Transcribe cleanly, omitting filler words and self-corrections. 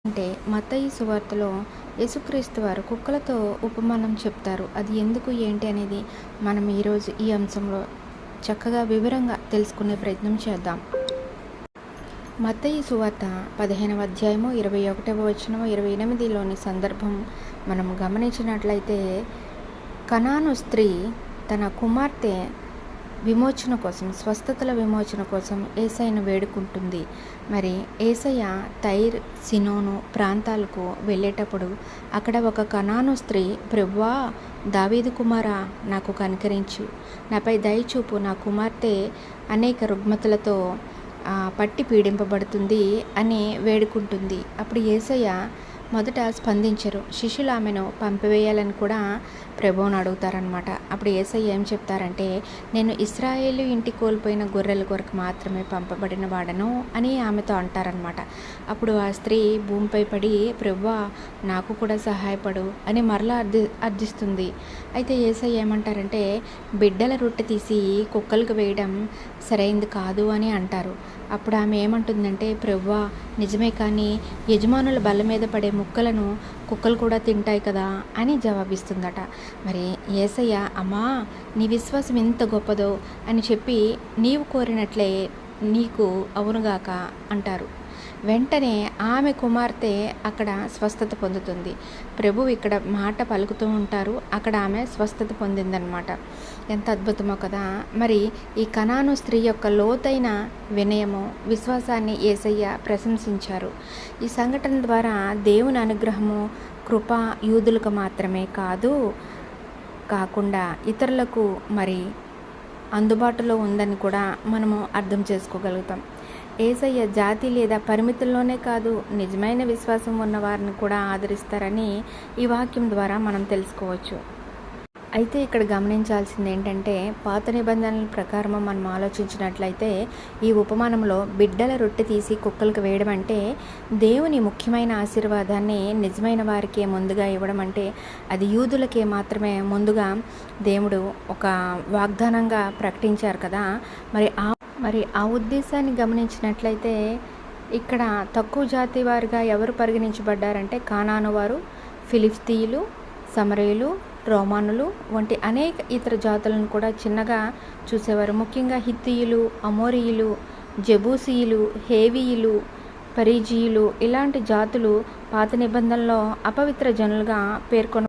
అంటే మత్తయి సువార్తలో యేసుక్రీస్తు వారు కుక్కలతో ఉపమానం చెప్తారు. అది ఎందుకు ఏంటి అనేది మనం ఈరోజు ఈ అంశంలో చక్కగా వివరంగా తెలుసుకునే ప్రయత్నం చేద్దాం. మత్తయి సువార్త 15వ అధ్యాయము 21వ వచనము 28లోని సందర్భం మనం గమనించినట్లయితే, కనాను స్త్రీ తన కుమార్తె విమోచన కోసం, స్వస్థతల విమోచన కోసం యేసయ్యను వేడుకుంటుంది. మరి యేసయ్య తైర్, సినోను ప్రాంతాలకు వెళ్ళేటప్పుడు అక్కడ ఒక కనాను స్త్రీ, ప్రభువా, దావీదు కుమారా, నాకు కనికరించు, నాపై దయచూపు, నా కుమార్తె అనేక రుగ్మతలతో పట్టి పీడింపబడుతుంది అని వేడుకుంటుంది. అప్పుడు యేసయ్య మొదట స్పందించరు. శిష్యులు ఆమెను పంపివేయాలని కూడా ప్రభువుని అడుగుతారనమాట. అప్పుడు యేసయ్య ఏం చెప్తారంటే, నేను ఇశ్రాయేలు ఇంటి కోల్పోయిన గొర్రెల కొరకు మాత్రమే పంపబడిన వాడను అని ఆమెతో అంటారనమాట. అప్పుడు ఆ స్త్రీ భూమిపై పడి, ప్రభువా, నాకు కూడా సహాయపడు అని మరలా అర్థిస్తుంది. అయితే యేసయ్య ఏమంటారంటే, బిడ్డల రొట్టె తీసి కుక్కలకు వేయడం సరైంది కాదు అని అంటారు. అప్పుడు ఆమె ఏమంటుందంటే, ప్రభువా, నిజమే, కానీ యజమానుల బల్ల మీద పడే ముక్కలను కుక్కలు కూడా తింటాయి కదా అని జవాబిస్తుందట. మరి యేసయ్య, అమ్మా, నీ విశ్వాసం ఎంత గొప్పదో అని చెప్పి, నీవు కోరినట్లే నీకు అవునుగాక అంటారు. వెంటనే ఆమె కుమార్తె అక్కడ స్వస్థత పొందుతుంది. ప్రభువు ఇక్కడ మాట పలుకుతూ ఉంటారు, అక్కడ ఆమె స్వస్థత పొందిందనమాట. ఎంత అద్భుతమో కదా. మరి ఈ కనాను స్త్రీ యొక్క లోతైన వినయము, విశ్వాసాన్ని యేసయ్య ప్రశంసించారు. ఈ సంఘటన ద్వారా దేవుని అనుగ్రహము, కృప యూదులకు మాత్రమే కాకుండా ఇతరులకు మరి అందుబాటులో ఉందని కూడా మనము అర్థం చేసుకోగలుగుతాం. యేసయ్య జాతి లేదా పరిమితుల్లోనే కాదు, నిజమైన విశ్వాసం ఉన్న వారిని కూడా ఆదరిస్తారని ఈ వాక్యం ద్వారా మనం తెలుసుకోవచ్చు. అయితే ఇక్కడ గమనించాల్సింది ఏంటంటే, పాత నిబంధనల ప్రకారం మనం ఆలోచించినట్లయితే ఈ ఉపమానంలో బిడ్డల రొట్టె తీసి కుక్కలకు వేయడం అంటే దేవుని ముఖ్యమైన ఆశీర్వాదాన్ని నిజమైన వారికే ముందుగా ఇవ్వడం, అంటే అది యూదులకే మాత్రమే ముందుగా దేవుడు ఒక వాగ్దానంగా ప్రకటించారు కదా. మరి ఆ ఉద్దేశాన్ని గమనించినట్లయితే ఇక్కడ తక్కువ జాతి వారుగా ఎవరు పరిగణించబడ్డారంటే, కానాను వారు, ఫిలిస్తీయులు, సమరయులు, రోమానులు వంటి అనేక ఇతర జాతులను కూడా చిన్నగా చూసేవారు. ముఖ్యంగా హిత్తీయులు, అమోరీయులు, జెబూసీయులు, హేవీయులు, పరిజీయులు ఇలాంటి జాతులు పాత నిబంధనలో అపవిత్ర జనులుగా పేర్కొన